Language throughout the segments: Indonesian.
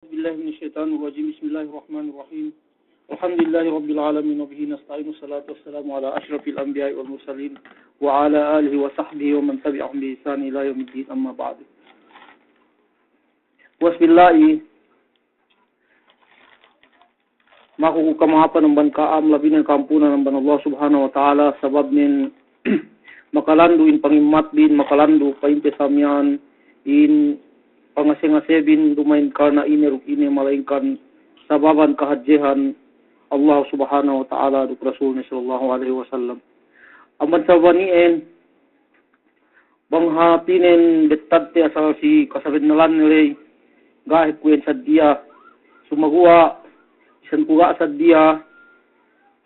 بالله من الشيطان الرجيم بسم الله الرحمن الرحيم الحمد لله رب العالمين وبه نستعين والصلاة والسلام على أشرف الأنبياء والمرسلين وعلى آله وصحبه ومن تبعهم بإحسان إلى يوم الدين أما بعد. Wasbillahi makukukamahapan ng bankaam labi ng kampunan ng Allah subhanahu wa ta'ala sabab nin makalandu in pangimat bin makalandu painte samyan in pangasing-asebin dumain ka na iniruk ini malaingkan sababan kahadjehan Allah subhanahu wa ta'ala duk Rasul sallallahu alaihi wasallam. Aman sabanien banghatinen detadte asal si kasabit nalan nilay gahit kuyen sa dia sumagua isan kuga sa dia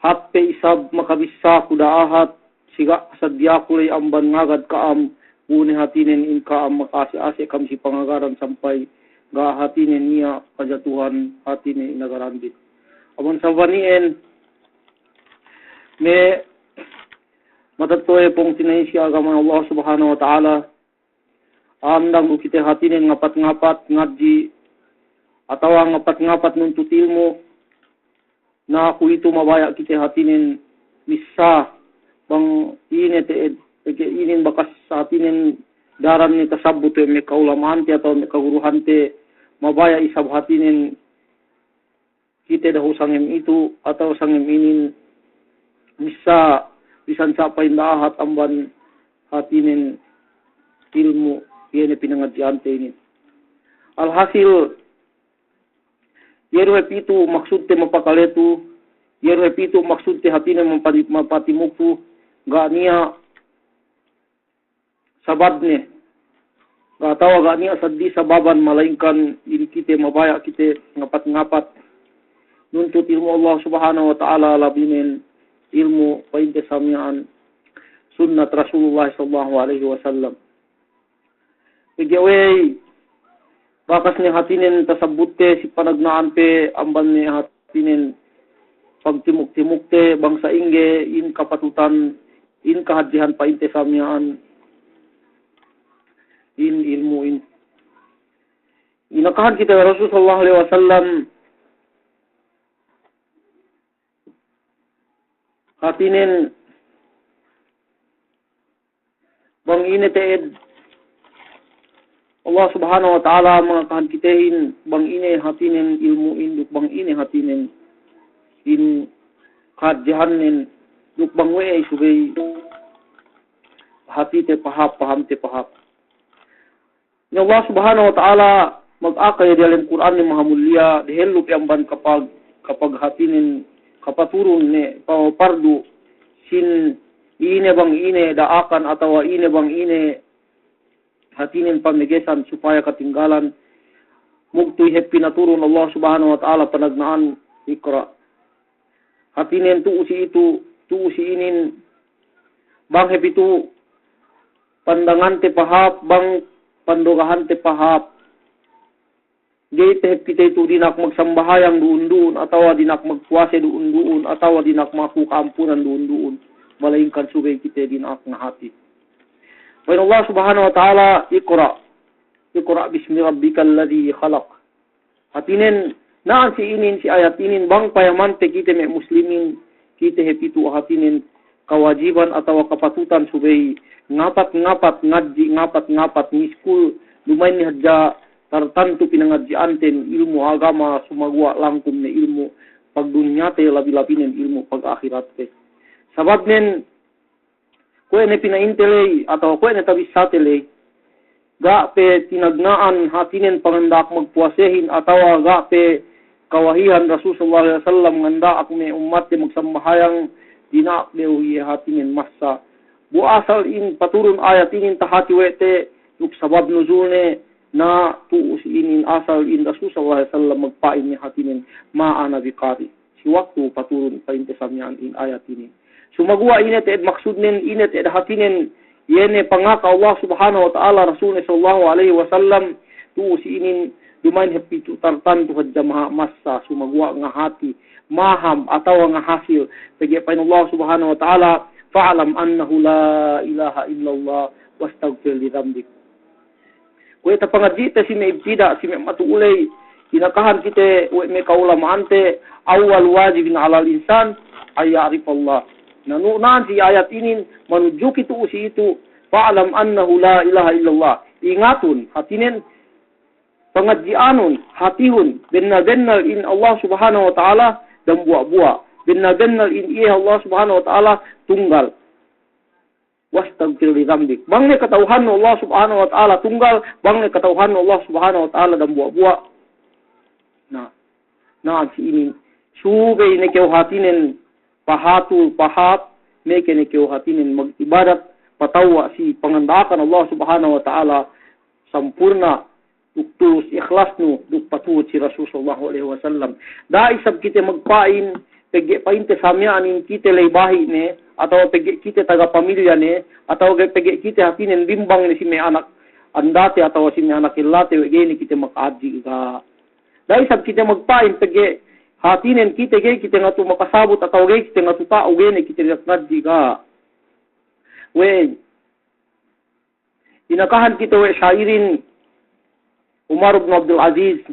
happe isab makabisa kudaahat siga sa dia kulay amban ngagad kaam uni hatinen in kaam makasi-asi kam si pangagaran sampai ga hatinen niya kajatuhan hatinen inagarandit. Aman sa vanien me matatoy pong tinay si agama Allah subhanahu wa ta'ala amdang ukite hatinen ngapat-ngapat ngadji atau ngapat-ngapat nuntutil mo na aku itu mabaya kita hatinin misa bang inin bakas sa hatinin daran ni kasabut may kaulaman ti atau may kaguruhan ti mabaya isab hatinin kita dahu sangim itu atau sangim inin misa bisan sa paindahat amban hatinin ilmu yan pinangadyan ini. Alhasil yerwe pitu maksud te mapakaletu, yerwe pitu maksud te hatine mapatimuktu, ga niya sabadne, ga tawa ga niya saddi sababan malaingkan diri kite mabaya kite ngapat-ngapat, nuntut ilmu Allah subhanahu wa ta'ala labinin ilmu painte samyaan sunnat Rasulullah sallallahu alaihi wasallam. Igaway bakas ni hatinin tasabutte si panagnaan pe amban ni hatinin pagtimuk-timukte bangsa ingge in kapatutan in kahadjihan painte samyaan in ilmu in inakahan kita Rasul sallallahu alaihi wasallam hatinin bang ini teed Allah subhanahu wa ta'ala mga kahadkitehin bang ini hatinin ilmu induk bang ini hatinin in kahadjahanin duk bang wei subay hati te pahap paham te pahap ni Allah subhanahu wa ta'ala mag-akay dalam Quran ni mahamulya dihelu piamban kapag hatinin kapaturun ni pardu sin ine bang ine daakan atau ine bang ine hatinin pamigesan supaya katinggalan mugtoy happy naturun Allah subhanahu wa ta'ala panagnaan ikra hatinin tuusi itu tuusi inin bang happy tu pandangan te pahap bang pandogahan te pahap gate happy te itu dinak magsambahayang duun atau dinak magpuase duun atau dinak makukampunan duun malaingkan subay kita dinak na hati. Wa Allah subhanahu wa ta'ala Iqra bismi rabbikal ladzi khalaq. Hatinin naan si inin si ayat inin bang payamante kita may muslimin kita hepitu hatinin kawajiban atau kapatutan subay ngapat ngadji ngapat ni school lumayn ni hadja tartantu pinangadjianten ilmu agama sumagwa langkum na ilmu pagdunya te labi-labinen ilmu pag-akhirat te. Sabab nen kung ne pinaintelay atau kung ne tabisatelay ga pe tinagnaan hatinen pangandak magpuasehin atau ga pe kawahihan Rasul sallallahu alaihi wasallam nganda ako may umat de magsambahayang dinak leuhi hatinen massa bu asal in paturun ayat inin tahati wete uk sabab nuzulne na tuus inin asal in Rasul sallallahu alaihi wasallam magpain ni hatinen maana biqari si waktu paturun painte samyan in ayat ini. Sumagwa inet ed maksud nin inet ed hatinen yene pangaka Allah subhanahu wa ta'ala Rasul sallallahu alaihi wasallam tu si inin dumain happy tu tartan tu hadja massa sumagwa nga hati maham atau nga hasil pagi pa Allah subhanahu wa ta'ala fa'lam annahu la ilaha illallah wastaghfir li dhanbik. Kung ita pangajita si may ibtida si may matuulay inakahan kita me kaulama ante awal wajibin alal insan ayyarifallah. Nanunan si ayat ini menuju kita usi itu fa'alam annahu la ilaha illallah. Ingatun hatinin pengajianun hatihun benar-benar in Allah subhanahu wa ta'ala dan buah-buah. Benar-benar in iya Allah subhanahu wa ta'ala tunggal. Wastagfir li dzambik. Bang ne ketauhan Allah subhanahu wa ta'ala tunggal, bang ne ketauhan Allah subhanahu wa ta'ala dan buah-buah. Nah si ini subay ne keu hatinin pahat meke ne keu hatinin mag-ibadat patawa si pengandakan Allah subhanahu wa ta'ala sampurna duk tulus ikhlas nu duk patuot si Rasul sallallahu alaihi wasallam. Da isab kita magpain pege pain te samyaan kita laybahi ne atau pege kita taga pamilya ne atau pege kita hatinin bimbang ni si may anak andate atau si may anak ilate wege ni kita makaadji ka. Da isab kita magpain pege hatinin kita nga tu makasabot atau ge kita nga tu tao ge ni kita nakadji ka. We inakahan kita we syairin Umar ibn Abdul Aziz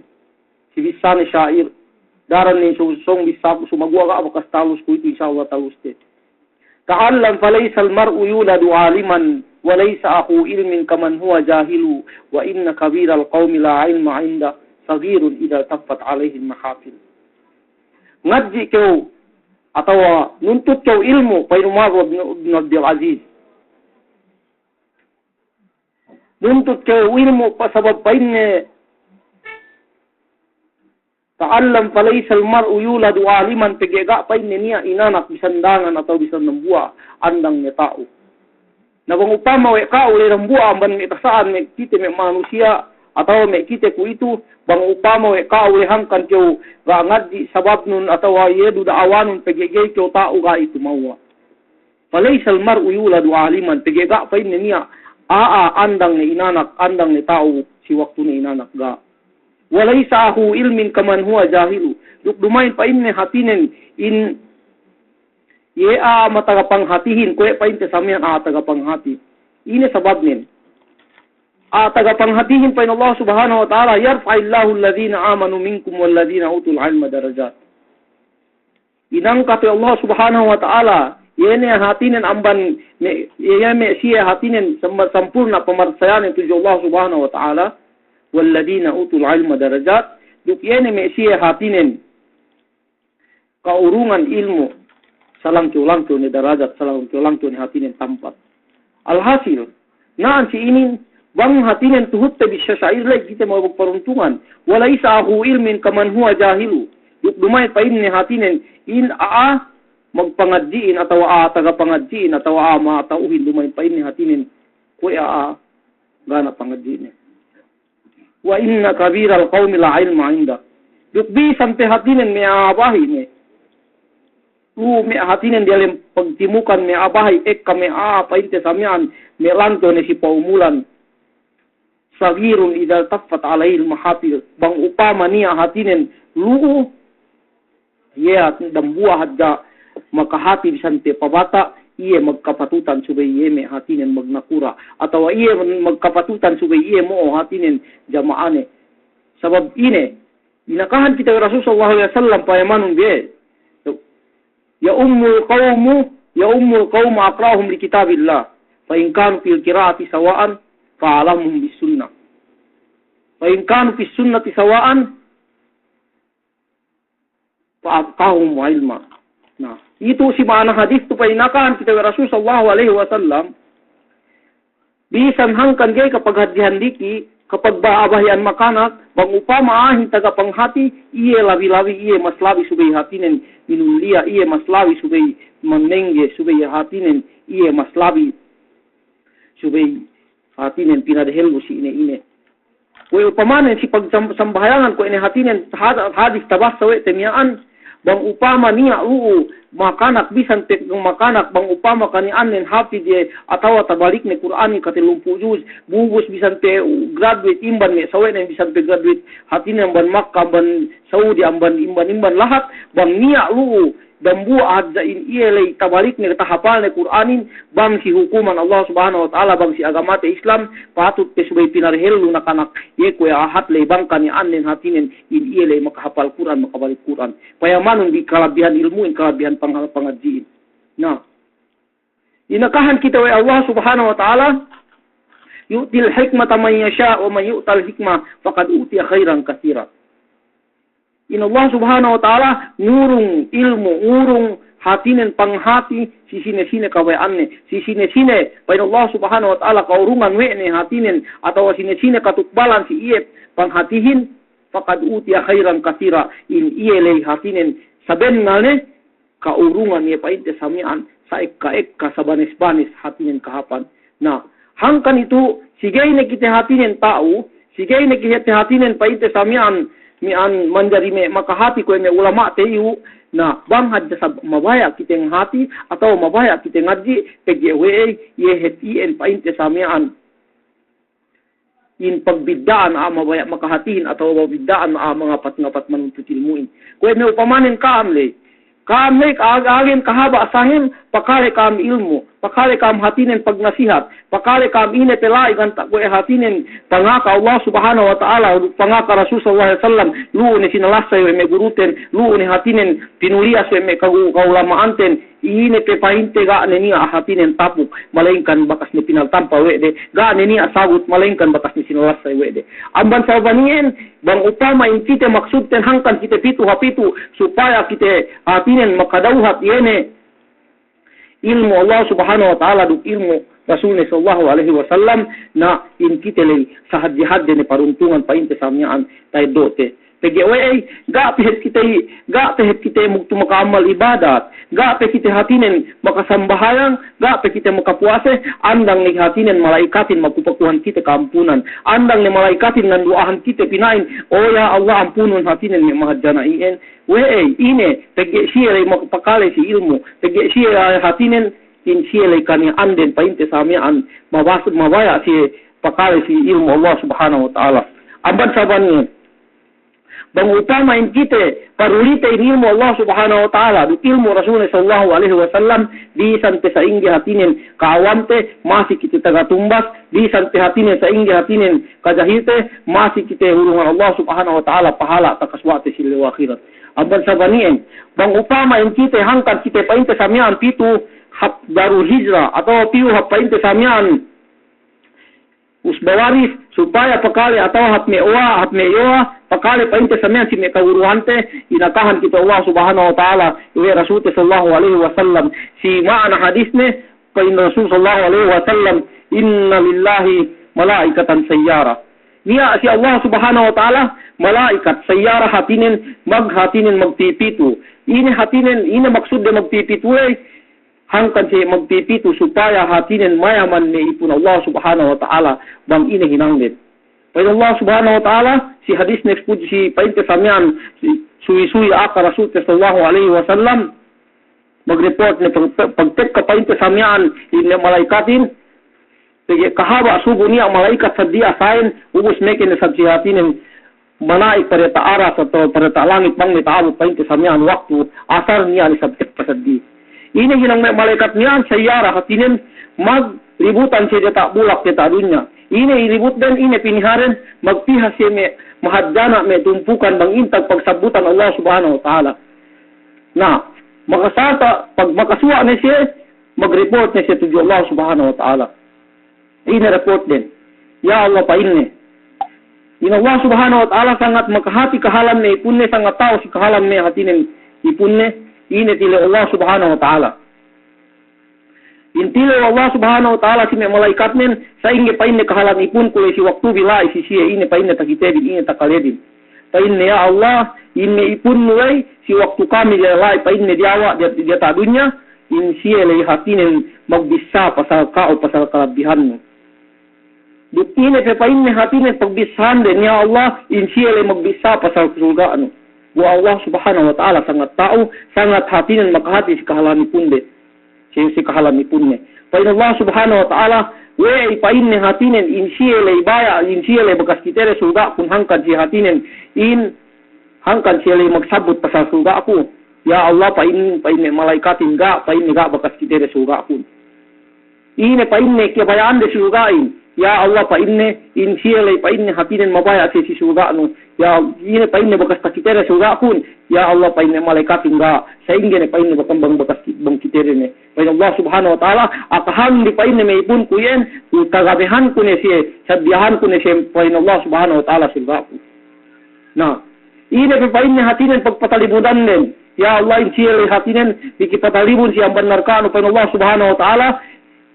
si bisa ni syair daran ni song bisa sumagwa ka abakas talus ko ito insyaallah talus te. Ta'allam falaysa al-mar'u yuladu 'aliman wa laysa akhu ilmin kaman huwa jahilu wa inna kabira al-qaumi la 'ilma 'inda saghirun idha taffat 'alayhi al-mahafil. Ngaji kau atau nuntut kau ilmu pa Umar ibn Abdul Aziz. Nuntut kau ilmu pasabab painne ta'allam falaysa al-mar'u yuladu 'aliman pegega painne niya inanak bisandangan atau bisan nambua andang niya tao. Nabang upama we ka ule nambua amban me tasaan me kite me manusia atau me kite ku itu bang upama we ka ule hangkan keu ga ngaddi sabab nun atau yedu da'awanun pegege keu tao ga itu mawa. Falaysa al-mar'u yuladu 'aliman pegega painne niya andang ni inanak, andang ni tao si waktu ni inanak ga. Walaysa ahu ilmin kaman huwa jahilu. Duk dumain pa inne hatinen in ye matagapang hatihin ko pa inte samian tagapang hati. Ini sabab nin. Tagapang hatihin pa in Allah subhanahu wa ta'ala yarfa'illahu alladhina amanu minkum walladhina utul ilma darajat. Inang kata Allah subhanahu wa ta'ala yene hatinen amban me siya hatinen sampurna pemarsayan itu Allah subhanahu wa ta'ala walladina utul ilma darajat duk yene me siya hatinen kaurungan ilmu salang tulangku ni darajat salang tulangku ni hatinen tempat. Alhasil naan si ini bang hatinen tuhut te bisa syair lagi kita mau peruntungan walaisa ahu ilmin kaman huwa jahilu duk dumay pa ini hatinen in magpangadjiin atau tagapangadjiin atau matauhin dumain pa ini hatinin kuya gana pangadjiin. Wa inna kabiral qaumi la ilma 'inda. Dukbi sampai hatinin me abahi ne. Me hatinin dialem pagtimukan me abahi kami painte samian me lanto ne si paumulan. Sagirun idza taffat alaihi al-mahafil. Bang upama niya hatinin lu'u ya dambuah hadda makahati bisante pabata iye magkapatutan subay iye me hatinen magnakura atau iye magkapatutan subay iye mo hatinen jamaane sabab ine inakahan kita Rasul sallallahu alaihi wasallam payamanun be ya ummul qaum aqrahum li kitabillah fa in kanu fil qiraati sawaan fa alamhum bis sunnah fa in kanu fis sunnati sawaan fa aqahum ilma. Nah, itu si mana hadis tu painakan kita Rasul sallallahu alaihi wasallam bisan hangkan gay kapag hadihandi kapag baabahian makanak bang upama ahin taga panghati iye labi-labi iye maslabi subay hatinen minulia iye maslabi subay manengge subay hatinen iye maslabi subay hatinen pinadahel si ine ko upamanen si pagsambahayangan ko ine hatinen hadis tabas sawe temiaan bang upama niya makanak bisan tek makanak bang upama kanian nen hafid ye atau tabalik ne Qur'ani katilumpu juz bubus bisan te graduate imban ne sawe ne bisan te graduate hatin ban Makkah ban Saudi amban imban lahat bang niya dan buat in ielay tabalik ni tahapal ni Quranin bang si hukuman Allah Subhanahu wa taala bang si agama te Islam patut te subay pinarhelu nakanak ye ko ahat lay bang kani anin hatinin in ielay makahapal Quran makabalik Quran payaman di kalabihan ilmu in kalabihan pangajiin. Nah, inakahan kita wa Allah Subhanahu wa taala yu'til hikmata man yasha wa man yu'tal hikmah faqad utiya khairan katsira. In Allah Subhanahu wa taala ngurung ilmu, ngurung hatinen panghati si sine-sine kawayanne, si sine-sine pain Allah Subhanahu wa taala kaurungan wene hatinen atau sine-sine katukbalan si iep panghatihin faqad utiya khairan katsira in ielei hatinen saben ngalne kaurungan ye pain te samian saek ka sabanes-banes hatinen kahapan. Nah, hangkan itu sigay ne kita hatinen tau, sigay ne kita hatinen pain te samian mian manjari me makahati ko me ulama teu na bang hadja sab mabaya kita ng hati atau mabaya kita ngaji pgwe ye heti en painte samian in pagbidaan mabaya makahatiin atau pagbidaan mga patngapat manuntut ilmuin ko me upamanen kamle agin kahaba asangin pakale kam ilmu pakale kam hatinen pagnasihat pakale kam ine pelai kan tak ko hatinen pangaka Allah Subhanahu wa taala pangaka Rasul sallallahu alaihi wasallam lu ni sinalasa me guruten lu ni hatinen pinulias me kaulama anten ine pe painte ga ni hatinen tapuk malainkan bakas ni pinaltampa wede ga ni asagut malainkan bakas ni sinalasa wede amban sabanien bang utama in kita maksud ten hangkan kita pitu hapitu supaya kita hatinen makadauhat yene ilmu Allah Subhanahu wa taala duk ilmu Rasul sallallahu alaihi wasallam na in kitele sahad-jihad ni paruntungan painte samyaan tay dote pgwe ga pehet kita muktu makamal ibadat ga pe kita hatinen makasambahayang ga pe kita makapuase andang ni hatinen malaikatin makupakuhan kita kampunan andang ni malaikatin nanduahan kita pinain oh ya Allah ampunun hatinen ni mahajana ien ine pege siya makapakale si ilmu pege siya hatinen in siya kani anden painte samian mabaya si pakale si ilmu Allah Subhanahu wa taala amban saban bang utama in kita parulita ilmu Allah Subhanahu wa taala du ilmu Rasul sallallahu alaihi wasallam di sampai sa inggi hatinen kaawante masih kita tagatumbas di sampai hatinen sa inggi hatinen kajahite masih kita hurungan Allah Subhanahu wa taala pahala takaswate sil akhirat amban sabanien bang upama in kita hangkan kita painte samian pitu hap darul hijrah atau piu hap painte samian usbawaris supaya pakale atau hap mewa pakale painte samian si mekawuruhante inakahan kita Allah Subhanahu wa taala wa Rasul sallallahu alaihi wasallam si ma'ana hadisne kain Rasul sallallahu alaihi wasallam inna lillahi malaikatan sayyara niya si Allah Subhanahu wa taala malaikat sayyara hatinin magpipitu ini hatinen ini maksud de magpipitu hangkan si magpipitu supaya hatinen mayaman ni ipun Allah Subhanahu wa taala bang ini hinanglit pai Allah Subhanahu wa taala si hadis next pud si painte samian suwi-suwi aka Rasul sallallahu alaihi wasallam magreport ni pagtek ka painte samian ini malaikatin kahaba subuh niya malaikat sadia sain ubus mekin sabsi hatinen malaik pada aras atau pada langit bang ni taabot painte samian waktu asar niya ni sabtek pasadi ini hinang malaikat niyan sayyara hatinin maglibutan siya tak bulak siya tak dunya. Ini ribut dan ini piniharen magpihas siya may mahadjana may tumpukan bang intag pagsabutan Allah Subhanahu wa taala. Na makasata pag makasuwa na siya magreport na siya tuju Allah Subhanahu wa taala. Ini report din. Ya Allah painne. In Allah Subhanahu wa taala sangat makahati kahalan na ipunne sangat tao si kahalan na hatinin ipunne. Ini tilo Allah Subhanahu wa taala. Intilo Allah Subhanahu wa taala si malaikat men sa inge pain ne kahalan ipun ko si waktu bila si siya ini pain ne takitebin ini takalebin. Pain ne ya Allah ini ipun mulai si waktu kami dia lai pain ne diawa dia ta dunya in siya lay hatinen magbisa pasal kao pasal kalabihan mo. Dutine pe pain ne hatinen pagbisahan din ya Allah in siya lay magbisa pasal surga ano. Wa Allah Subhanahu wa taala sangat tahu, sangat hatinan makahati si kahalami punde. Si kahalami punne. Pain Allah Subhanahu wa taala we pain ne hatinen in siele baya in siele bagas kitere surga kun hangkan si hatinen in hangkan siele magsabot pasal surga aku. Ya Allah pain malaikat enggak pain enggak bakas kita di surga pun. Ini pain ne kebayaan di surgain. Ya Allah pain ne insiale pain ne hatinen mabaya si surga no. Ya ini pain ne bakas kita di surga pun. Ya Allah pain ne malaikat enggak sehingga ne pain ne bakambang bakas bang kita ne. Pain Allah Subhanahu wa taala akahan di pain ne may pun kuyen kagabihan ko ne si sabihan ko ne si pain Allah Subhanahu wa taala surga pun. Nah, ini pain ne hatinen pagpatalibudan din. Ya Allah insiale hatinen ikipatalibun siyang banarkano pain Allah Subhanahu wa taala.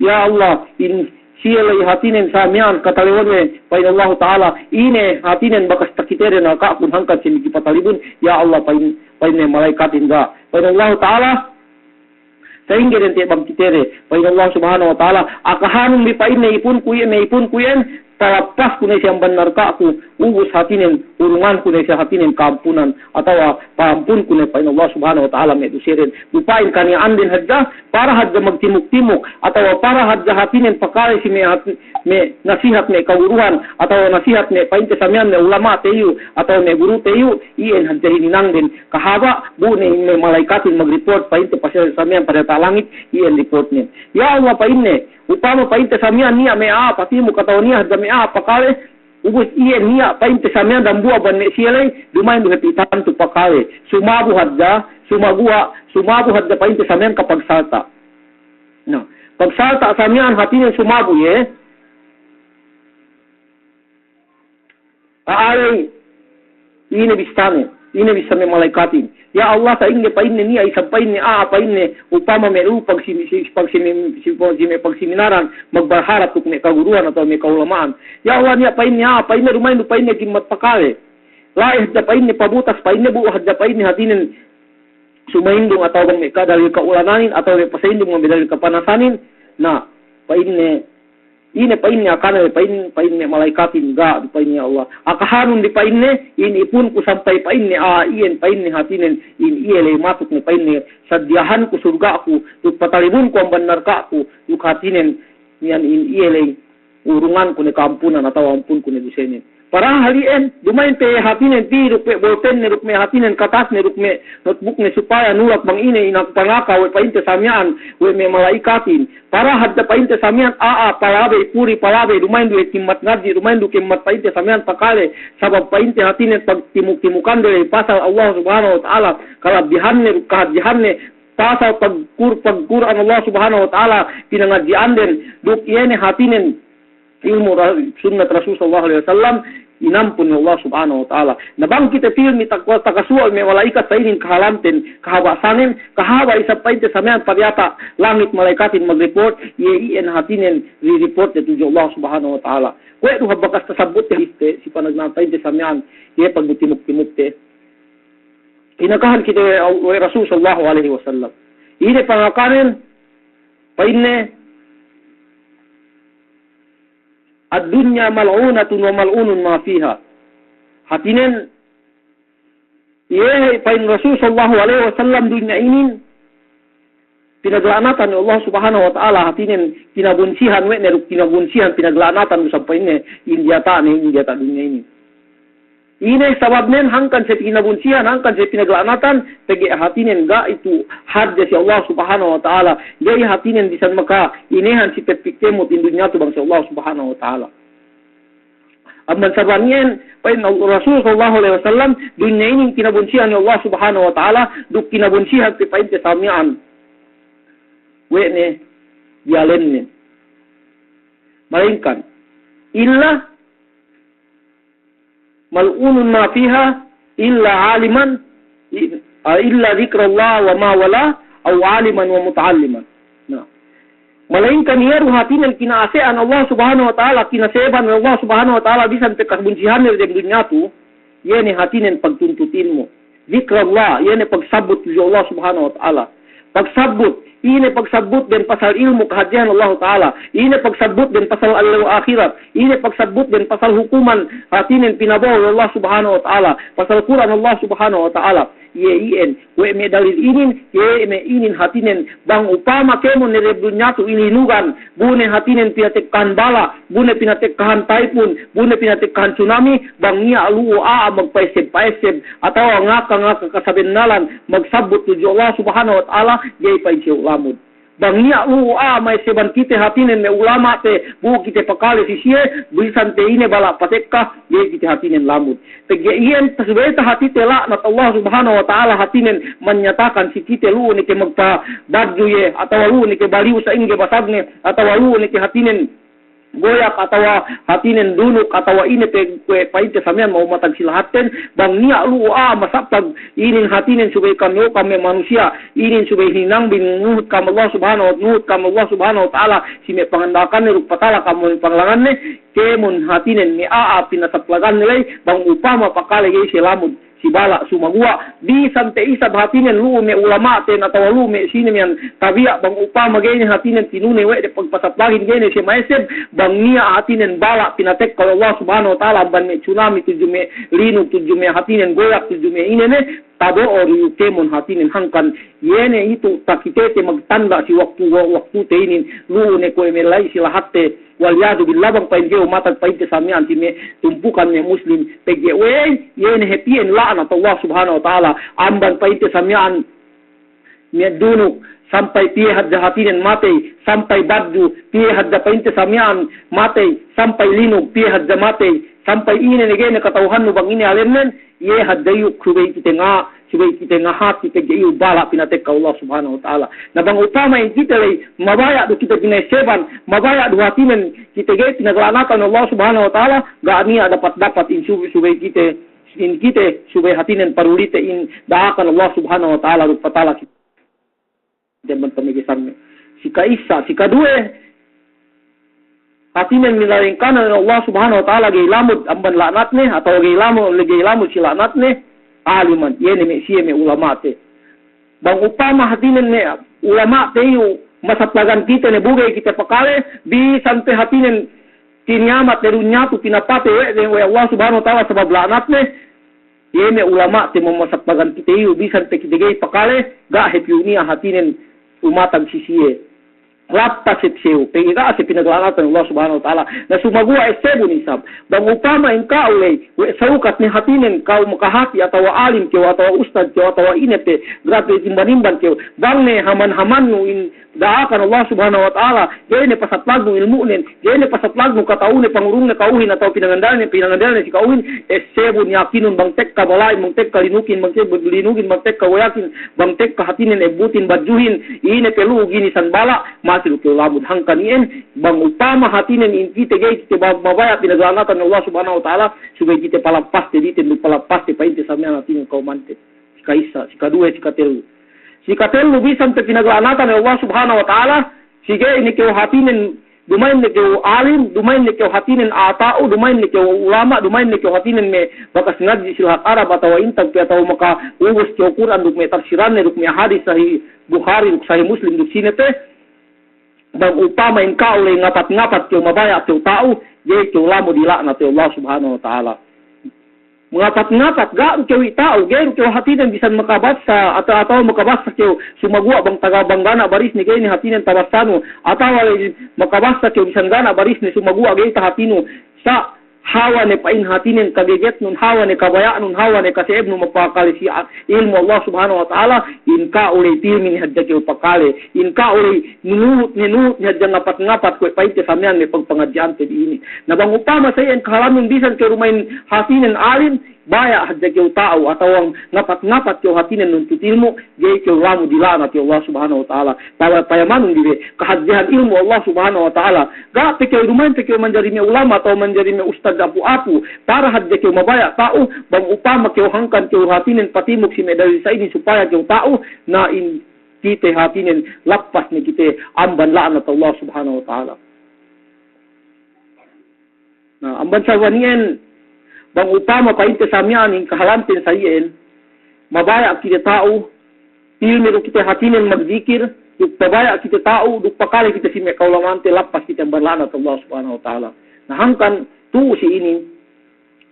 Ya Allah insiale hatinen samian kataliwan ne pain Allah taala ine hatinen bakas takitere na ka pun hangkan sin ikipatalibun. Ya Allah pain ne malaikat inga pain Allah taala sehingga den te bang kitere pain Allah Subhanahu wa taala akahanum bi pain ne ipun kuyen talapas kunay siyang benar ka aku ubus hatinin urungan kunay siya hatinin kampunan atau paampun kunay pa Allah Subhanahu wa taala may dusirin lupain kaniya andin hadja para hadja magtimuk-timuk atau para hadja hatinin pakali si may nasihat may kawuruhan atau nasihat may painte samian may ulama tayo atau may guru tayo iyan hadja hininang din kahaba bunay may malaikatin mag-report painte pasya samian pada talangit iyan report nin. Ya Allah painte upama painte samian niya may pati mo kataw niya hadja may pakale ubus iya niya painte samian dan buah ban sialay dumain duhatitan tu pakale sumabu hadja painte samian kapag salta. No, pag salta samian hatinya sumabu ye aalay ini bisa malaikatin. Ya Allah sa inge pain niya isang pain ni pain ni upama meru pagsiminaran magbaharap kung may kaguruhan atau may kaulamaan. Ya Allah niya pain ni rumain pain ni kimat pakale. Laih da pain ni pabutas pain ni buhat da pain ni hatinin sumaindong atau may kadalil kaulananin atau may pasaindong may kapanasanin na pain ni ini pain niya kana pain ni malaikatin ga di pain ni Allah akahanun di pain ni ini pun ku sampai pain ni iyan pain ni hatinen in iyele matuk ni pain ni sadyahan ku surga aku tu patalibun ku ang benar ka aku tu hatinen niyan in iyele urungan ku ni kampunan atau ampun ku ni dusenin para halien dumain pe hatinen ti rupe bolpen ni rupe hatinen katas ni rupe notebook ni supaya nulat bang ini inak pangaka we painte samian we me malaikatin para hadda painte samian palabe puri palabe dumain du kimat ngaji dumain du kimat painte samian pakale sabab painte hatinen pagtimuk-timukan dari pasal Allah Subhanahu wa taala kalabihan ni kahadihan ni pasal pagquran Allah Subhanahu wa taala pinangadjian den duk iene hatinen ilmu sunnat Rasul sallallahu alaihi wasallam inampun Allah Subhanahu wa taala. Nabang kita film ni takasual may malaikat sa ining kahalanten kahawasanin kahaba isa painte samian paryata langit malaikatin mag-report iyan hatinen re-report ito Allah Subhanahu wa taala. Kaya duha bakas tasabot te si panagnantay te samian iye pagbutimok-timok te. Inakahan kita way Rasul sallallahu alaihi wasallam. Ine pangakanen paine ad-dunya mal'unatun wa mal'unun ma fiha. Hatinen ye pain Rasul sallallahu alaihi wasallam dunya ini pinaglanatan ni Allah Subhanahu wa taala hatinen kinabunsihan we neruk kinabunsihan pinaglanatan sampai ne India ta dunya ini. Ini sababnen hangkan sa kinabunsihan hangkan sa pinaglanatan tagi hatinen ga itu hadya si Allah Subhanahu wa taala gay hatinen bisan maka inehan si pepikemo tin dunya to bang si Allah Subhanahu wa taala. Amman sabanyen pain Rasul sallallahu alaihi wasallam dunya ini kinabunsihan ni Allah Subhanahu wa taala duk kinabunsihan ti pain ti samian we ne yalen ne malingkan illa mal'unun ma fiha illa aliman illa zikrullah wa ma wala aw aliman wa muta'alliman. Nah, malaingkan yaru hatinan kinaasean Allah Subhanahu wa taala kinaseban Allah Subhanahu wa taala bisan pekasbunsihan ni dunya tu yene hatinan pagtuntutin mo zikrullah yene pagsabot ni Allah Subhanahu wa taala pagsabot Ini pagsabot din pasal ilmu kahadian Allah Ta'ala. Ini pagsabot din pasal Allah akhirat. Ini pagsabot din pasal hukuman hatinin pinabaw Allah Subhanahu Wa Ta'ala. Pasal Quran Allah Subhanahu Wa Ta'ala. Ien, we me dalil inin, ye me inin hatinin. Bang upama kemo ni rebunya tu ilinugan. Bune hatinin pinatekkan bala. Bune pinatekkan taipun. Bune pinatekkan tsunami. Bang niya aluo magpaisip-paisip. Atau ngaka kasabenalan. Magsabot tuju Allah Subhanahu Wa Ta'ala. Ye paisiyo lamud. Bang niya may seban kite hatinin me ulama te bu kite pakale sisiye bisan te ine bala patekka ye kite hatinin lamud. Pege ien tasbeta hati tela na Allah Subhanahu Wa Ta'ala hatinin menyatakan si kite lu ni ke magpa badju ye atau lu ni ke baliu sa inge basagne atau lu ni ke hatinin goyak atau hatinin dunuk atau ini pe paite samian mau matag silahaten bang niya lu masaptag inin hatinin subay kami manusia inin subay hinang bin nuhut kam Allah Subhanahu Wa Ta'ala si me pangandakan ni rupatala kamu panglangan ni kemun hatinin ni pinasaplagan nilay bang upama pakale gay silamud si bala sumagua bisan te isa hatinen lu me ulama te atau lu me sini men tabia bang upama gay hatinen tinune we de pagpasaplagin gay si maesem bang niya hatinen bala pinatek kalau Allah Subhanahu Wa Ta'ala ban me tsunami tujume linu tujume hatinen goyak tujume inene tabo ori kemon hatinin hangkan yene itu takitete magtanda si waktu te inin lu ne ko melai sila hatte waliyadu billah bang painjeu matag painte samian time tumpukan me muslim pege we yene hepien la'nat Allah Subhanahu Wa Ta'ala amban painte samian me dunu sampai pie hadda hatinen matei sampai baddu pie hadda painte samian matei sampai linu pie hadda matei sampai ini negene katauhan no bang ini alemnen ye haddayu kubay kita nga hati kegiyu bala pinatek ka Allah Subhanahu Wa Ta'ala na bang utama yung kita lay mabaya do kita gineseban mabaya do hatinen kita gay pinaglanatan Allah Subhanahu Wa Ta'ala gaaniya dapat in subay kita subay hatinen parulite in daakan Allah Subhanahu Wa Ta'ala rupatala kita deman pamigisan si kaisa si kadue hatinen nilalingkan Allah Subhanahu Wa Ta'ala gay lamud amban laknat ne atau gay lamud si laknat ne aliman yene me siye me ulama te bang upama hatinen ne ulama te yu masaplagan kita ne bugay kita pakale bi sampai hatinen kinyamat ne dunya tu pinapate we Allah Subhanahu Wa Ta'ala sabab laknat ne yene ulama te masaplagan kita yu bi sampai kita gay pakale ga hepiunia hatinen umatag sisiye lapas seo pega se pinaglalatan Allah Subhanahu Wa Ta'ala na sumagua sebu nisab bang upama ingka ulay we saukat ni hatinen kau makahati atau alim keu atau ustad keu atau inepe grabe timbanimban keu bang ne haman nu in daakan Allah Subhanahu Wa Ta'ala gene pasatlag nu ilmunen gene pasatlag nu kataune pangurung na kauhin atau pinangandalan si kauhin sebu ni akinun bang tek ka balay mong tek ka linukin bang tek linugin bang tek ka wayakin bang tek ka hatinen ebutin badjuhin ine pelu gini sanbala masih ke lamud hangkanien bang upama hatinen in kita gay kita mabaya pinaglanatan Allah Subhanahu Wa Ta'ala supaya kita palapas te dite lu palapas te painte samya natin kau mante si kaisa si kadue si katelu bisan te pinaglanatan Allah Subhanahu Wa Ta'ala sige ini keu hatinen dumain ne keu alim dumain ne keu hatinen atau dumain ne keu ulama dumain ne keu hatinen me bakas ngaji silhat Arab atau intag atau maka ugus keu Quran duk me tafsiran ne duk me hadis sahih Bukhari duk sahih Muslim duk sinete bang upama ingkau le ngapat keu mabaya keu tau ye keu lamu dilaknat Allah Subhanahu Wa Ta'ala ngapat ga keu tau ge keu hatinen bisan makabasa atau makabasa keu sumagua bang taga banggana baris ni ge ni hatinen tabasanu atau makabasa keu bisan gana baris ni sumagua ge ta hatinu sa hawa ne pain hatinen kageget nun hawa ne kabaya nun hawa ne kaseb nun mapakali si ilmu Allah Subhanahu Wa Ta'ala inka ulay tilmin hadda keu pakale inka ulay nunuhut hadda ngapat ko paite samyan ne pagpangadyan te ini na bang upama sa en kahalamin bisan keu rumain hatinen alim baya hadda keu tao atau ang ngapat keu hatinen nun tutilmo gay keu lamu dilana keu Allah Subhanahu Wa Ta'ala payamanun dire kahaddihan ilmu Allah Subhanahu Wa Ta'ala ga te keu rumain te keu menjadi me ulama atau menjadi me ustad apu para hadde keu mabaya tau bang upama keu hangkan keu hatinen patimuk si medali sa ini supaya keu tau na in kita hatinen lapas ni kita amban la'nat Allah Subhanahu Wa Ta'ala na amban sa wanien bang upama painte samyan in kahalantin sa ien mabaya kita tau pilmiro kita hatinen magzikir duk pabaya kita tahu, duk pakali kita si mekaulangante lapas kita berlanat Allah Subhanahu wa taala. Nah hangkan tu si ini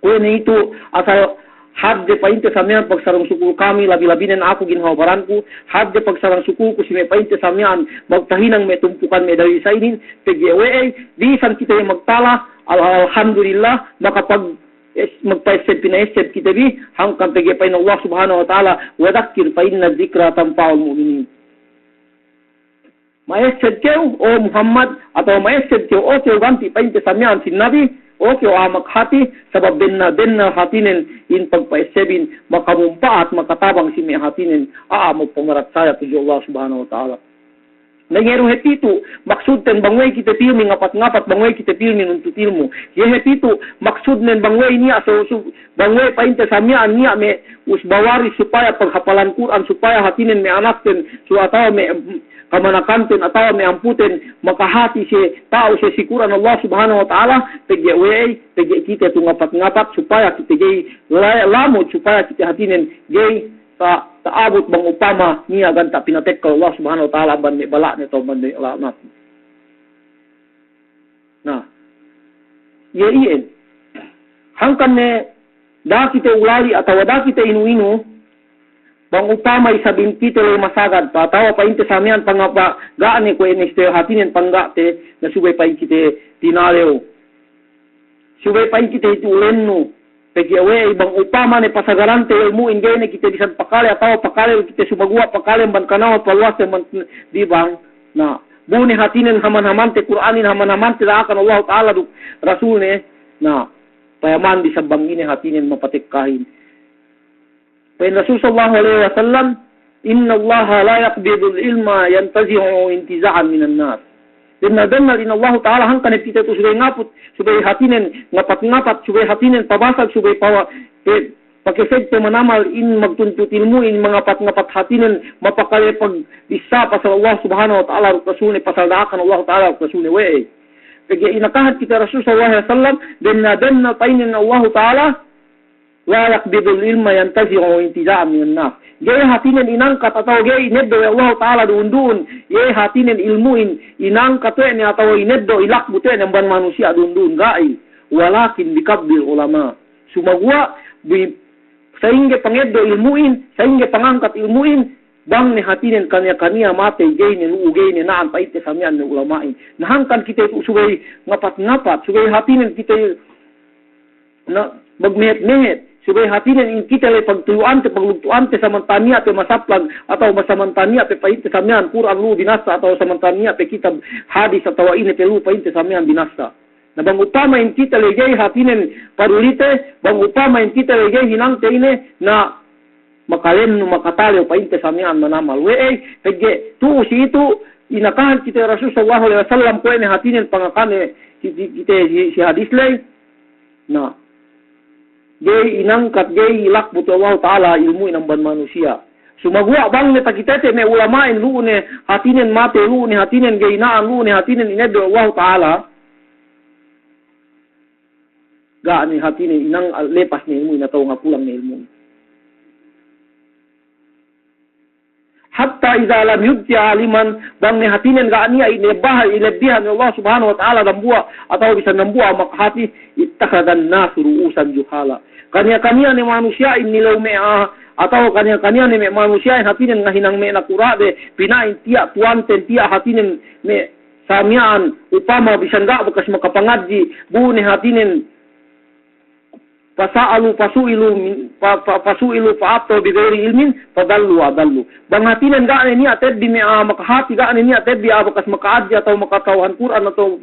kuene itu asal hadde painte samian pagsarang suku kami labi-labinen aku ginhawaranku hadde pagsarang suku ku si me painte samian magtahinang me tumpukan me dari sainin PGWA di san kita yang magtala alhamdulillah makapag magpa-step pina-step kita bi hangkan PG pain Allah Subhanahu wa taala wadakir fa inna dzikra tanfa'ul mu'minin. Maested keu o Muhammad atau maested keu o keu ganti painte samian si Nabi o keu amak hati sabab denna hatinin in pagpaisebin makamumpaat makatabang si me hatinin mo pamarat saya tuju Allah Subhanahu wa taala. Nangero hetitu maksud ten bangway kita pilmi ngapat-ngapat bangway kita pilmi untuk ilmu. Ye hetitu maksud nen bangway niya so bangway painte samian niya me usbawari supaya paghapalan Quran supaya hatinin me anak ten so ataw me kamanakanten atau meamputin makahati si tao si Quran Allah Subhanahu wa taala PGWA kita tu ngapat-ngapat supaya kita gay lamot supaya kita hatinin gay taabot bang upama niya ganta pinatek ka Allah Subhanahu wa taala ban bala nito ban alamat. Nah iyan hangkan ne da kita ulali atau da kita inu-inu bang upama isabing kita lay masagad patawa pa inte samian pangapa gaane ko iniste hatinin panggate na subay pa kita tinalew subay pa kita itulenno PGWA bang upama ne pasagarante ilmu ingene kita bisan pakale atau pakale kita subagua pakale ban kanaw palwas man di bang na buni hatinin haman-haman te Qur'anin haman-haman te akan Allah taala du rasul ne na payaman di sabang ini hatinin mapatikkahin. Pain Rasul sallallahu alaihi wasallam inna Allah la yaqbidu al-ilma yantazi'u intiza'an minan nas. Dinna in Allah taala hangkan kita tu subay ngaput subay hatinen ngapat-ngapat subay hatinen pabasag subay pawa pakised te manamal in magtuntut ilmu in mangapat-ngapat hatinen mapakali pag isa pasal Allah Subhanahu wa taala rasul ni pasal daakan Allah taala rasul ni we. Kaya inakahat kita Rasul sallallahu alaihi wasallam dinna painin Allah taala la yaqbidul ilma yantazi'u intiza'an minan nas. Gaya hatinin inangkat atau gaya ineddo Allah taala duun ye hatinin ilmuin inangkat ni atau ineddo ilak buto ng ban manusia duun gai walakin bikabbil ulama sumagwa sehingga pangeddo ilmuin sehingga pangangkat ilmuin bang ni hatinin kanya-kanya mate gay ni ugay ni naan paite samian ni ulamain nahangkan kita itu subay ngapat-ngapat subay hatinin kita na magmehet-mehet subay hatinin in kita lay pagtuluan te paglugtuan te samantania te masaplag atau masamantania te paite samian Quran lu binasa atau samantania te kitab hadis atau ini te lu paite samian binasa na bang utama in kita lay gay hatinin parulite bang utama in kita lay gay hinang te ini na makalen no makatalo painte samian manamal we hege tu si itu inakahan kita Rasul sallallahu alaihi wasallam ko ni hatinin pangakane kita si hadis lay na gay inangkat gay ilak buto Allah taala ilmu ng ban manusia sumagwa bang ni takitete me ulamain lu ne hatinin mate lu ne hatinin gay naan lu ne hatinin ineddo Allah taala ga ni hatinin inang lepas ni ilmu na taw nga pulang ni ilmu hatta idza lam yubti aliman bang ni hatinin ga niya ilebbihan Allah Subhanahu wa taala dambua atau bisa nambua makhati ittakhadan nas ruusan juhala kanya-kanya ni manusia inilaw me atau kanya-kanya ni manusia hatinin ngahinang me nakura de pinain tiya tuanten tiya hatinin me samian upama bisan ga bekas makapangadji bu ni hatinin Pasailu fa'ato bighairi ilmin fadallu adallu. Bang hatinan ga ni ated di makahati ga ni ated di abakas makaadya atau makatawan Quran atau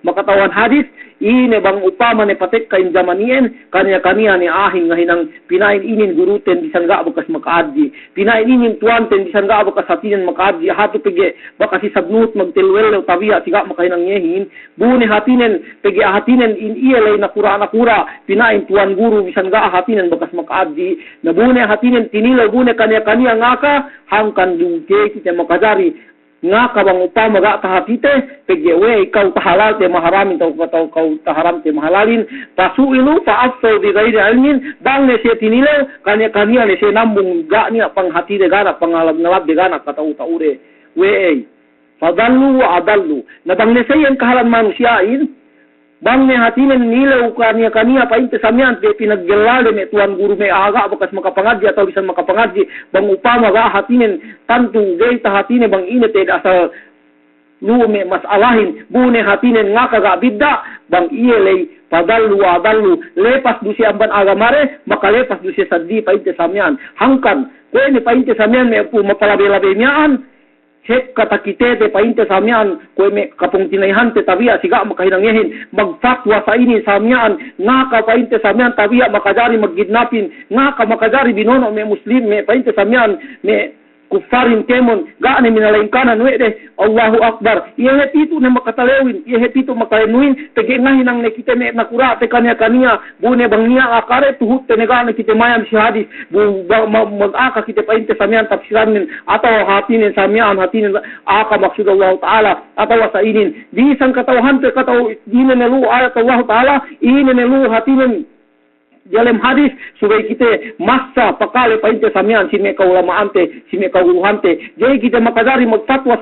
makatawan hadis ini bang upama ne patek kain zamanien kanya ni ahin ngahinang pinain inin guruten bisan ga abakas makaadji. Pinain inin tuanten bisan ga abakas hatinan makaadji hatu pege bakasi sabnut magtilwel tabiya siga makahinang yehin bune hatinan pege hatinan in iyalay na kura pinain tuan guru bisan ga hatinan bakas makaadji nabune hatinan tinilaw bune kanya ngaka hangkan dungke kita makadari ngaka bang upama ga tahatite pegwe ikaw tahalal te maharamin kau taharam te mahalalin pasuilu fa'asso bi ghairi ilmin bang ne se tinilaw kanya ne se nambung ga niya pang hatide gana pangalab ngalab de gana katau taure we fadallu wa adallu. Na bang nesayan kahalan manusiain, bang ne hatinen nilaw kaniya painte samyan te pinaggelale me tuan guru me aga bakas makapangadji atau bisan makapangadji bang upama ga hatinen tantu gay ta hatine bang inete asal lume masalahin bune hatinen ngaka ga bidda bang iyelay padallu wa adallu lepas dusi amban agamare maka lepas dusi saddi painte samyan hangkan ko ni painte samyan me pu mapalabe-labe niyan hek kata kitete painte samyan ko me kapung tinayhan te tabia siga makahinangyehin magfatwa sa ini samyan ngaka painte samyan tabia makajari maggidnapin ngaka makajari binono me muslim me painte samyan me kufarin kemon gaane minalaingkanan wede Allahu Akbar iye pitu ne makatalewin iye pitu makalenuin tege ngahinang ne kite me nakura te kania bune bangnia akare tuhut te negane kite mayam syahadis bu magaka kite painte samyan tafsiranin atau hatinin samyan hatinin aka maksud Allah Taala atau wasainin di sang katauhan te katau dine nelu ayat Allah Taala ini nelu hatinin dalam hadis supaya kita masa pakale painte samyan si me kaulama ante si me kauluhante jadi kita makadari magfatwa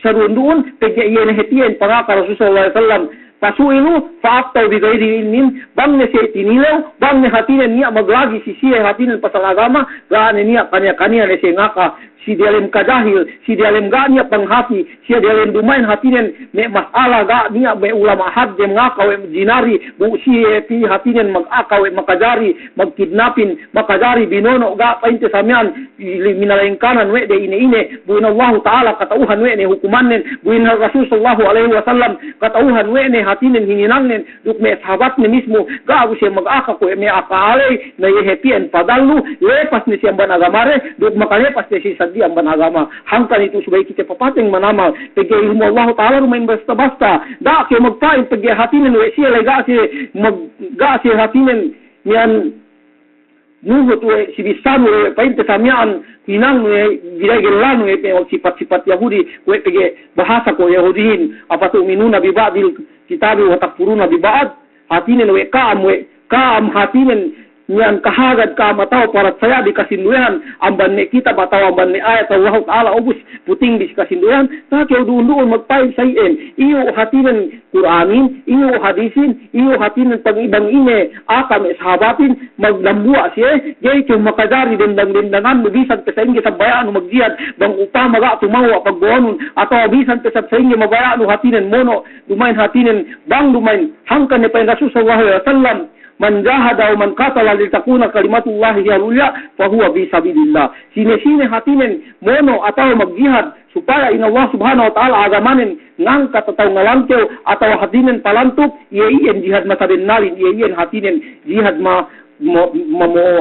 sarundun pege yene hetien para Rasulullah sallallahu alaihi wasallam pasuilu fa'aftau bi ghairi ilmin bang ne setinilaw bang ne hatinen niya maglagi si hatinen pasal agama gaane niya kanya ne ngaka si dalam kadahil si dalam ganya penghati si dalam dumain hatinen me masalah ga niya me ulama had dem ngaka we jinari bu si pi hatinen magaka we makajari magkidnapin makajari binono ga painte samyan minalengkanan we de ine buin Allah Taala katauhan we ne hukumannen buin Rasul sallallahu alaihi wasallam katauhan we ne hatinen hinginangnen duk me sahabat ne mismo ga bu si magaka ko me akale na yehepien padallu lepas ni siamban agamare duk makalepas ni si di amban agama hangkan itu supaya kita papateng manamal pege ilmu Allah Taala rumain basta-basta da ke magpain pege hatinen we siya lega si magga si hatinen niyan nuhut we si bisan we painte samyan hinang we girai-giran we pe sifat-sifat Yahudi we pege bahasa ko Yahudiin apa tu minuna bi ba'dil kitabi wa takfuruna bi ba'd hatinen we kaam hatinen niyan kahagad ka mataw para saya di kasinduhan amban ne kita bataw amban ne ayat Allah Taala ubus puting di kasinduhan ta ke duun magpain sayen iyo hatinen Quranin iyo hadisin iyo hatinen pag-ibang ine aka me sahabatin maglambua siya gay kung makadari dendangan bisan pe sa ingi sabayaan magjihad bang upama ga tumawa pagbuanon atau bisan pe sa ingi mabayaan hatinen mono dumain hatinen bang dumain hangkan ne pa Rasul sallallahu alaihi wasallam man jahada wa man qatala li takuna kalimatullahi hiya ulya fa huwa fi sabilillah sine hatinen mono atau magjihad supaya ina Allah Subhanahu wa taala agamanen ngangkat atau ngalangkew atau hatinen palantup ien jihad masabenalin ien hatinen jihad mo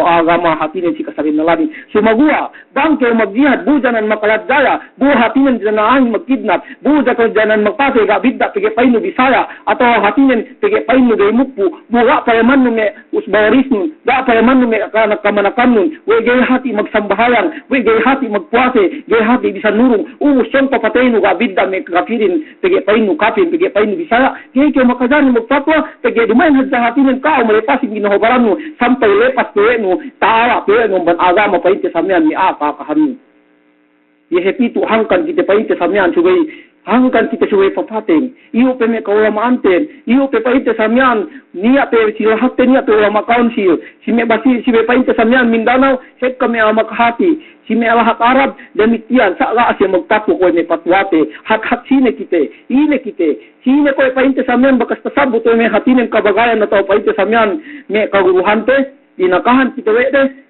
agama hatinen si kasarin nalani sumagua bangke magjihad bujanan makaladaya bu hatinen janaan magkidnap bu janan magpate ga bidda pege painu bisaya atau hatinen pege painu gay mukpu buga payaman me usbarisnun ga payaman me kana kamanakanun we gay hati magsambahayan we gay hati magpuase gay hati bisan nurung son papatayno ga bidda me kafirin pege painu kafin pege painu bisaya gay ke makadani magpatwa pege dumain hadda hatinen ka umalepas ginahobaranu sampai lepas tuenu taala tuenu ban agama painte samyan ni apa kahanu yehepitu hangkan kita painte samyan sugai hangkan kita sugai papateng iyo pe me kaulama anten iyo pe painte samyan niya pe silahatte niya pe ulama kaunsil si me basi si me painte samyan Mindanao sek kami amakahati si me alahak Arab demikian sakla asya magtapo ko me patwate hak sine kite sine ko painte samyan bakas tasabut me hatinen kabagayan na tao painte samyan me kaguruhante dinakahan kita wede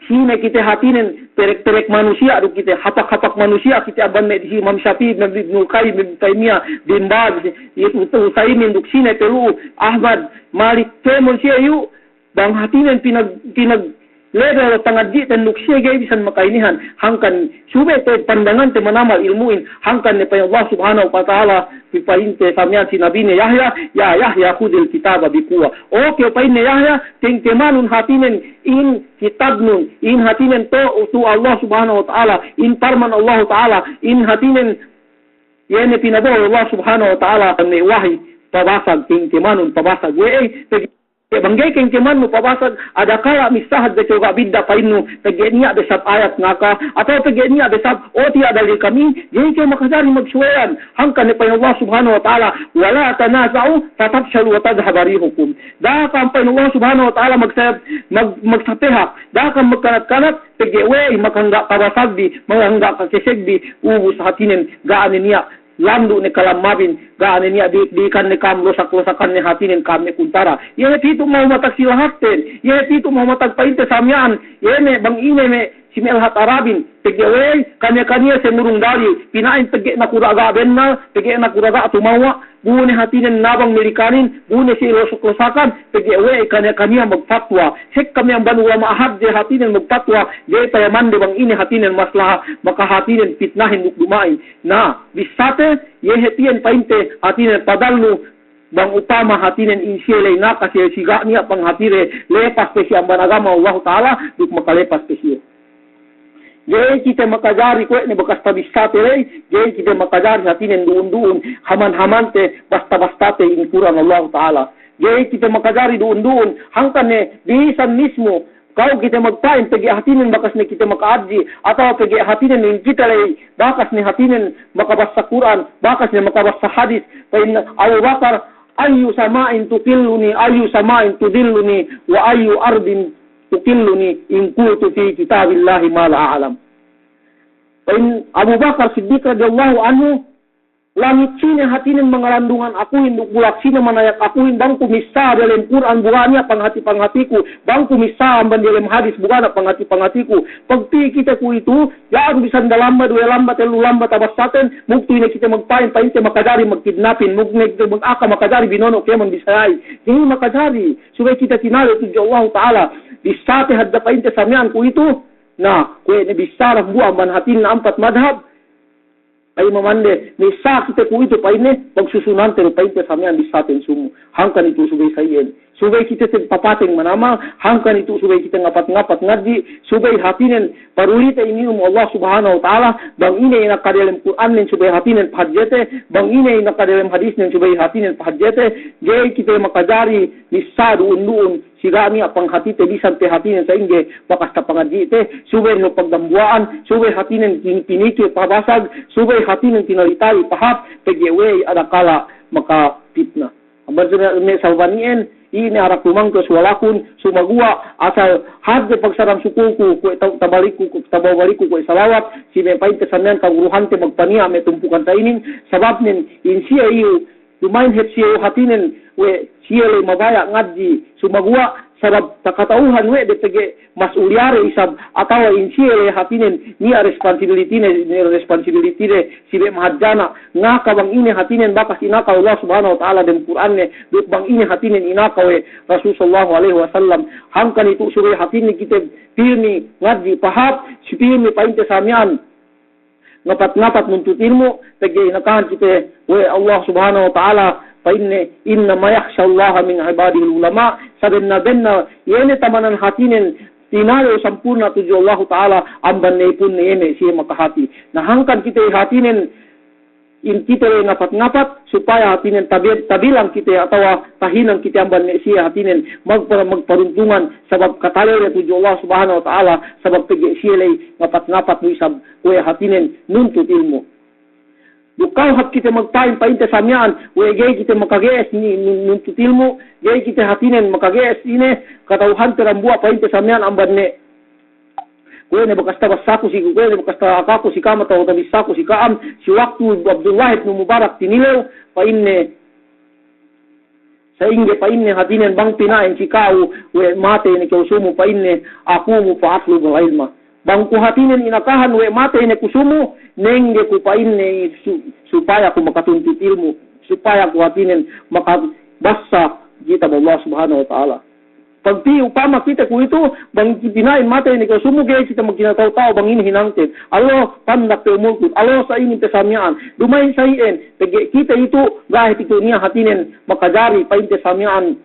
sine kita hatinen terek manusia adu kita hapak manusia kita aban me di Imam Syafi'i Ibnu Qayyim Ibnu Taimiyah bin Baz itu Utsaimin duk sine Peru Ahmad Malik temon sia yu bang hatinen pinag level tangadi dan luksya gay bisan makainihan hangkan sube te pandangan te manamal ilmuin hangkan ne pa Allah Subhanahu wa taala pipainte samyan si nabi ne Yahya khudil kitaba biquwa okay pain ne Yahya tengkemanun hatinen in kitabnun in hatinen to Allah Subhanahu wa taala in parman Allah taala in hatinen yene pinabo Allah Subhanahu wa taala ne wahi pabasag tengkemanun pabasag we Banggay keng keman mo pabasag ada kala misahad da coba bidda painu tagenya besap ayat ngaka atau tagenya besap oti adali kami jadi kayo makadari magsuwayan hangkan ni Allah subhanahu wa ta'ala wala tanaza'u tatafshalu wa tadhhab rihukum da kan Allah subhanahu wa ta'ala magsapihak da kan magkanat-kanat tagewe makangga kabasagbi makangga kakisegbi ubus hatinin gaanin niya landu ni kalamabin gaane niya di kan ni kam losak-losakan ni hatinin kam ni kuntara yene tito mau matag silahaten yene tito mau matag painte samyaan yene bang ine me si Melhat Arabin tegewe kanya-kanya senurung dari pinain tege na kuraga benna tege na kuraga tumawa bune hatinin nabang milikanin bune si losok-losakan tegewe kanya-kanya magfatwa hek kami ang banwa maahad de hatinin magfatwa de payaman de bang ine hatinin maslaha maka hatinin fitnahin dumain na bisate yehetien painte hatinin padalnu bang utama hatinin insyelay na kasi siga niya pang hatire lepas pesi ang banagama Allah Ta'ala duk makalepas pesi jay kita makajari ko ni bekas tabisate lay jay kita makajari hatinin duun-duun haman-hamante basta-bastate in Quran Allah Ta'ala jay kita makajari duun-duun hangkan di san mismo kau kita magpain pagi hatinin bakas ni kita makaadji atau pagi hatinin ni kita lay bakas ni hatinin makabasa Quran bakas ni makabasa hadis pain Abu Bakar ayu sama'in tuqilluni ayu sama'in tudilluni wa ayu ardin tukilluni in kuntu fi kitabillahi ma la a'lam. Pain Abu Bakar Siddiq radhiyallahu anhu langit sini hatinin mengarandungan akuin duk bulak sini manayak akuin bang kumisa dalam Quran bukannya panghati-panghatiku bang kumisa amban dalam hadis bukan panghati-panghatiku pagti kita ku itu jangan bisa dalamba dua lamba telu lamba tabasaten mukti ini kita magpain painte makadari magkidnapin mukne kita magaka makadari binono kaya bisayay jadi makadari supaya kita tinalo tuju Allah Ta'ala disate hadda painte samyan ku itu nah ku ini bisa buang manhatin na empat madhab ay mamande ni sa kita ku itu pa ini pagsusunan pero painte samyan bisaten sumu hangkan itu subay sayen subay kita papating manama hangkan itu subay kita ngapat-ngapat ngaddi subay hatinen parulita ini Allah subhanahu wa ta'ala bang ini nakadalam Quran nin subay hatinen pahajete bang ini nakadalam hadis nin subay hatinen pahajete jay kita makajari ni sa duun sigami apang hati te bisan te hatinen sa inge bakas ta pangadji te subay no pagdambuaan subay hatinen piniki pabasag subay hatinen tinalitali pahap tegewe ada kala maka fitna ambarjuna me salvanien ini arak tumang to swalakun sumagua asal hadde pagsaram sukuku ko tabaliku ko salawat si me painte samyan kaguruhan te magpania me tumpukan tainin sabab nin insia iyo lumain het siya hatinen we siya le mabaya ngadji sumagua sabab takatauhan we de tege masuliare isab atawa insiya le hatinen ni responsibility ne sibe mahadjana ngaka bang ini hatinen bakas inaka Allah subhanahu wa ta'ala dem Quran ne duk bang ini hatinen inaka we Rasulullah alaihi wasallam hangkan itu sure hatinen kita pirmi ngadji pahap si pirmi painte samyan ngapat-ngapat nuntut ilmu tege inakahan kita we Allah subhanahu wa ta'ala fa inna ma yakhsha Allah min ibadihi ulama sabenna benna yene tamanan hatinen tinalo sampurna tuju Allah Ta'ala amban ne pun yene siya makahati nahangkan kita hatinen in kita ngapat-ngapat supaya hatinen tabilang kita atau tahinan kita amban ne siya hatinen magparuntungan sabab katalo tuju Allah Subhanahu wa Ta'ala sabab tege siya lay ngapat-ngapat mo isab we hatinen nuntut ilmu dukaw hat kita magpain painte samyan we gay kita makagees ni nuntut ilmu gay kita hatinen makagees ini katauhan terambua painte samyan amban ne we ne bekas tabasaku si we ne bekas akaku si kama taw tabisaku si kaam si waktu Abdullah ibn Mubarak tinilew painne sainge painne hatinen bang pinain si kau we mate ni kausumu painne aku mu faatlu bil ilma bangku hatinin inakahan we mate ne kusumu nenge ku painne supaya ku makatuntut ilmu supaya ku hatinin makabasa kita Allah subhanahu wa ta'ala pagti upama kita ku itu bang pinain mate ne kusumu gay kita magkinataw-taw bang ini hinangtin alo pandak te umulkut alo sa ini tesamyaan dumay sayen kita itu gahit itu niya hatinin makadari painte samyaan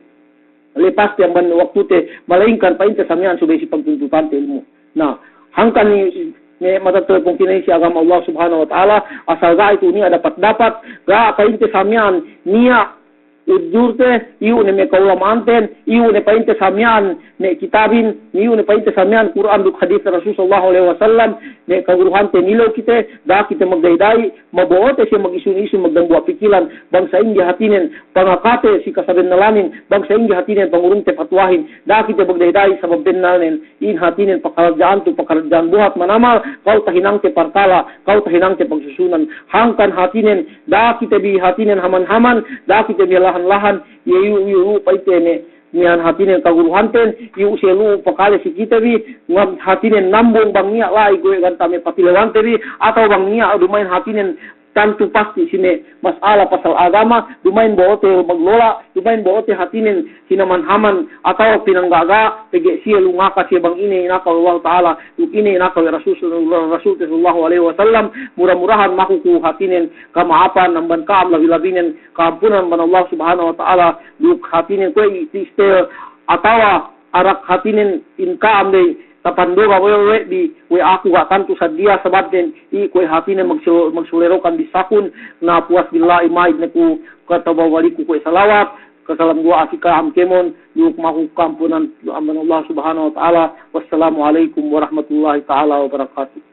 lepas yang ban waktu te malaingkan painte samyaan subay si pagtuntutan te ilmu nah hangkan ni matatuloy pong kinay si agama Allah subhanahu wa ta'ala asal ga itu niya dapat ga kainte samyan niya ujur te iu ne me kaulamanten iu ne painte samian ne kitabin iu ne painte samian Quran duk hadis Rasul sallallahu alaihi wasallam ne kaguruhan te nilo kita da kita magdaydai mabuote siya mag-isun-isun magdangwa pikilan bangsa ingi hatinen pangakate si kasaben nalanin bangsa ingi hatinen pangurung te fatwahin da kita magdaydai sabab bennanen in hatinen pakarajaan tu pakarajaan buhat manamal kau tahinang te partala kau tahinang te pagsusunan hangkan hatinen da kita bi hatinen haman-haman da kita bi lahan-lahan yu paite ne nian hatinen kaguruhanten yu selu pakale si kita bi ngam hatinen nambung bangnia lai gue gantame patilawante bi atau bangnia dumain hatinen tentu pasti sini masalah pasal agama dumain bote maglola dumain bote hatinen sinaman-haman atau pinanggaga pege sielu ngaka si bang ini naka Allah taala ini naka Rasul sallallahu alaihi wasallam murah-murahan makuku hatinen kamaapan namban kaam labi-labinen kampunan ban Allah subhanahu wa taala duk hatinen ko iste atawa arak hatinen inkam de tapandoga wewe di we aku gak tantu sadia sebab den I kue hatine magsulerokan di sakun na puas billahi maid neku kata bawaliku kue salawat kesalam dua asika amkemon yuk mahu kampunan aman Allah subhanahu wa ta'ala wassalamu alaikum warahmatullahi ta'ala wabarakatuh.